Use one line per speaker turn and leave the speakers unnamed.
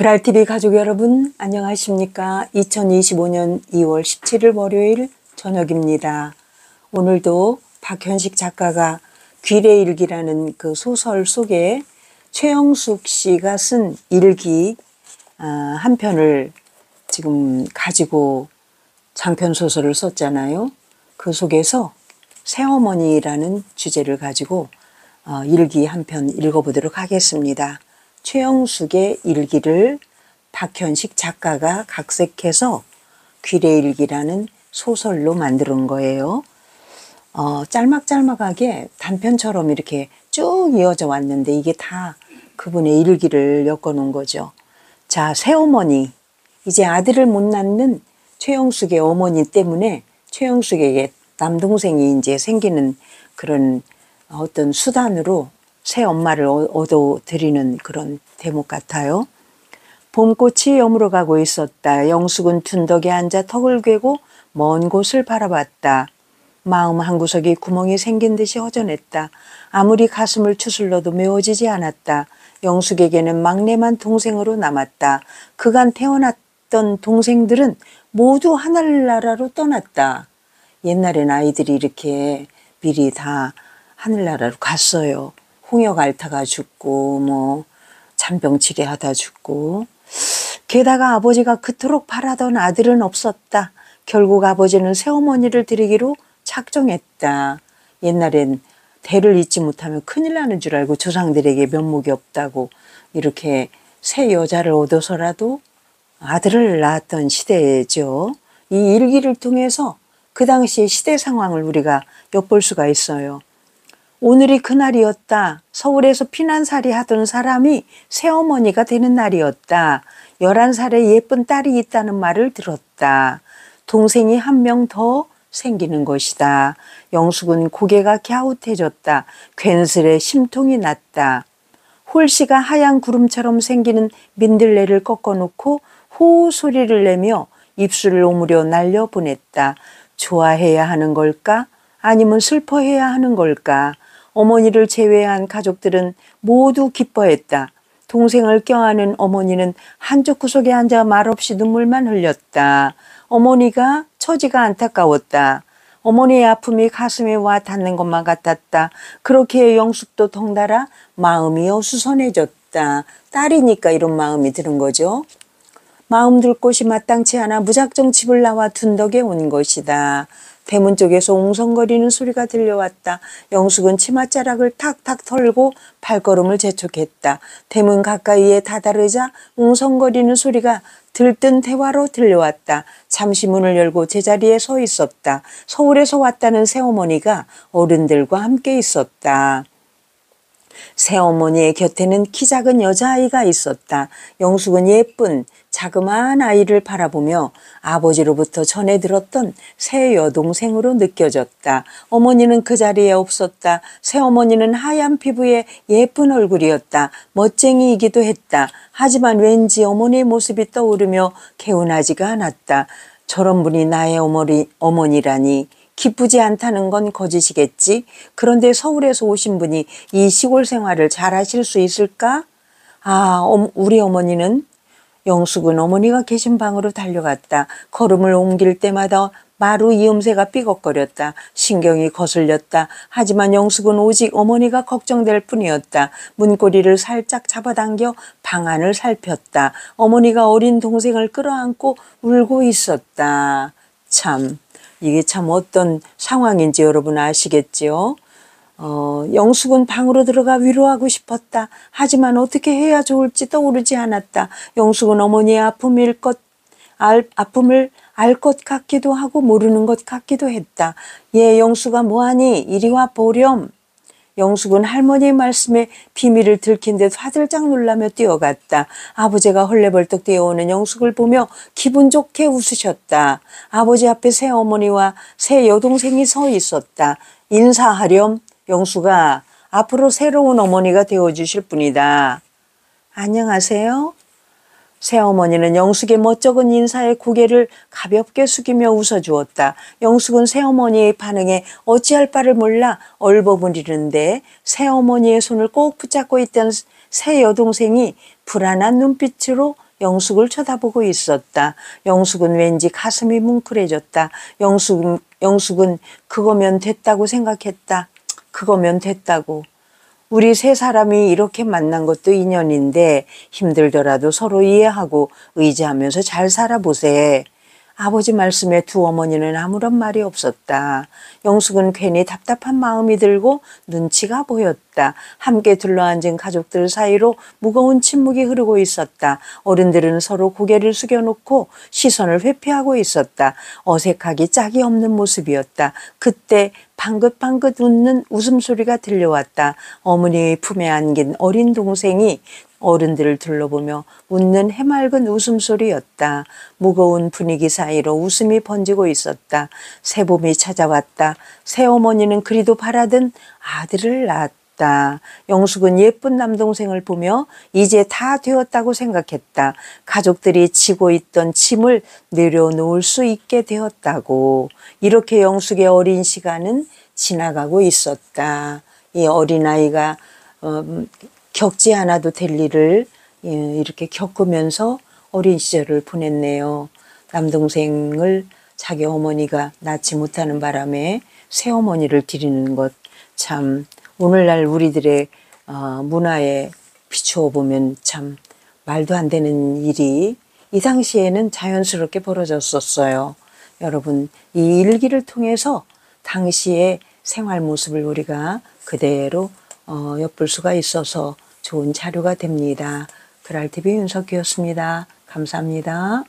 그랄TV 가족 여러분 안녕하십니까. 2025년 2월 17일 월요일 저녁입니다. 오늘도 박현식 작가가 귀래 일기라는 그 소설 속에 최영숙 씨가 쓴 일기 한 편을 지금 가지고 장편 소설을 썼잖아요. 그 속에서 새어머니라는 주제를 가지고 일기 한 편 읽어보도록 하겠습니다. 최영숙의 일기를 박현식 작가가 각색해서 귀래일기라는 소설로 만든 거예요. 짤막짤막하게 단편처럼 이렇게 쭉 이어져 왔는데 이게 다 그분의 일기를 엮어놓은 거죠. 자, 새어머니. 이제 아들을 못 낳는 최영숙의 어머니 때문에 최영숙에게 남동생이 이제 생기는 그런 어떤 수단으로 새 엄마를 얻어들이는 그런 대목 같아요. 봄꽃이 여물어 가고 있었다. 영숙은 둔덕에 앉아 턱을 괴고 먼 곳을 바라봤다. 마음 한구석이 구멍이 생긴 듯이 허전했다. 아무리 가슴을 추슬러도 메워지지 않았다. 영숙에게는 막내만 동생으로 남았다. 그간 태어났던 동생들은 모두 하늘나라로 떠났다. 옛날엔 아이들이 이렇게 미리 다 하늘나라로 갔어요. 홍역 앓다가 죽고 잔병치레 하다 죽고. 게다가 아버지가 그토록 바라던 아들은 없었다. 결국 아버지는 새어머니를 들이기로 작정했다. 옛날엔 대를 잇지 못하면 큰일 나는 줄 알고 조상들에게 면목이 없다고 이렇게 새 여자를 얻어서라도 아들을 낳았던 시대죠. 이 일기를 통해서 그 당시의 시대 상황을 우리가 엿볼 수가 있어요. 오늘이 그날이었다. 서울에서 피난살이 하던 사람이 새어머니가 되는 날이었다. 11살의 예쁜 딸이 있다는 말을 들었다. 동생이 한 명 더 생기는 것이다. 영숙은 고개가 갸웃해졌다. 괜스레 심통이 났다. 홀씨가 하얀 구름처럼 생기는 민들레를 꺾어놓고 호호 소리를 내며 입술을 오므려 날려보냈다. 좋아해야 하는 걸까? 아니면 슬퍼해야 하는 걸까? 어머니를 제외한 가족들은 모두 기뻐했다. 동생을 껴안은 어머니는 한쪽 구석에 앉아 말없이 눈물만 흘렸다. 어머니가 처지가 안타까웠다. 어머니의 아픔이 가슴에 와 닿는 것만 같았다. 그렇게 영숙도 덩달아 마음이 어수선해졌다. 딸이니까 이런 마음이 드는 거죠. 마음 둘 곳이 마땅치 않아 무작정 집을 나와 둔덕에 온 것이다. 대문 쪽에서 웅성거리는 소리가 들려왔다. 영숙은 치맛자락을 탁탁 털고 발걸음을 재촉했다. 대문 가까이에 다다르자 웅성거리는 소리가 들뜬 대화로 들려왔다. 잠시 문을 열고 제자리에 서 있었다. 서울에서 왔다는 새어머니가 어른들과 함께 있었다. 새어머니의 곁에는 키 작은 여자아이가 있었다. 영숙은 예쁜 자그마한 아이를 바라보며 아버지로부터 전해 들었던 새 여동생으로 느껴졌다. 어머니는 그 자리에 없었다. 새어머니는 하얀 피부에 예쁜 얼굴이었다. 멋쟁이이기도 했다. 하지만 왠지 어머니의 모습이 떠오르며 개운하지가 않았다. 저런 분이 나의 어머니라니. 기쁘지 않다는 건 거짓이겠지. 그런데 서울에서 오신 분이 이 시골 생활을 잘 하실 수 있을까? 우리 어머니는. 영숙은 어머니가 계신 방으로 달려갔다. 걸음을 옮길 때마다 마루 이음새가 삐걱거렸다. 신경이 거슬렸다. 하지만 영숙은 오직 어머니가 걱정될 뿐이었다. 문고리를 살짝 잡아당겨 방 안을 살폈다. 어머니가 어린 동생을 끌어안고 울고 있었다. 참, 이게 참 어떤 상황인지 여러분 아시겠지요? 영숙은 방으로 들어가 위로하고 싶었다. 하지만 어떻게 해야 좋을지 떠오르지 않았다. 영숙은 어머니의 아픔을 알 것 같기도 하고 모르는 것 같기도 했다. 영숙아 뭐하니? 이리 와 보렴. 영숙은 할머니의 말씀에 비밀을 들킨 듯 화들짝 놀라며 뛰어갔다. 아버지가 헐레벌떡 뛰어오는 영숙을 보며 기분 좋게 웃으셨다. 아버지 앞에 새 어머니와 새 여동생이 서 있었다. 인사하렴. 영숙아, 앞으로 새로운 어머니가 되어주실 분이다. 안녕하세요. 새어머니는 영숙의 멋쩍은 인사에 고개를 가볍게 숙이며 웃어주었다. 영숙은 새어머니의 반응에 어찌할 바를 몰라 얼버무리는데 새어머니의 손을 꼭 붙잡고 있던 새 여동생이 불안한 눈빛으로 영숙을 쳐다보고 있었다. 영숙은 왠지 가슴이 뭉클해졌다. 영숙은 그거면 됐다고 생각했다. 그거면 됐다고. 우리 세 사람이 이렇게 만난 것도 인연인데 힘들더라도 서로 이해하고 의지하면서 잘 살아보세. 아버지 말씀에 두 어머니는 아무런 말이 없었다. 영숙은 괜히 답답한 마음이 들고 눈치가 보였다. 함께 둘러앉은 가족들 사이로 무거운 침묵이 흐르고 있었다. 어른들은 서로 고개를 숙여놓고 시선을 회피하고 있었다. 어색하기 짝이 없는 모습이었다. 그때 방긋방긋 웃는 웃음소리가 들려왔다. 어머니의 품에 안긴 어린 동생이 어른들을 둘러보며 웃는 해맑은 웃음소리였다. 무거운 분위기 사이로 웃음이 번지고 있었다. 새봄이 찾아왔다. 새어머니는 그리도 바라던 아들을 낳았다. 영숙은 예쁜 남동생을 보며 이제 다 되었다고 생각했다. 가족들이 지고 있던 짐을 내려놓을 수 있게 되었다고. 이렇게 영숙의 어린 시간은 지나가고 있었다. 이 어린아이가 겪지 않아도 될 일을 이렇게 겪으면서 어린 시절을 보냈네요. 남동생을 자기 어머니가 낳지 못하는 바람에 새어머니를 기리는 것, 참 오늘날 우리들의 문화에 비추어 보면 참 말도 안 되는 일이 이 당시에는 자연스럽게 벌어졌었어요. 여러분, 이 일기를 통해서 당시의 생활 모습을 우리가 그대로 엿볼 수가 있어서 좋은 자료가 됩니다. 그랄TV 윤석기였습니다. 감사합니다.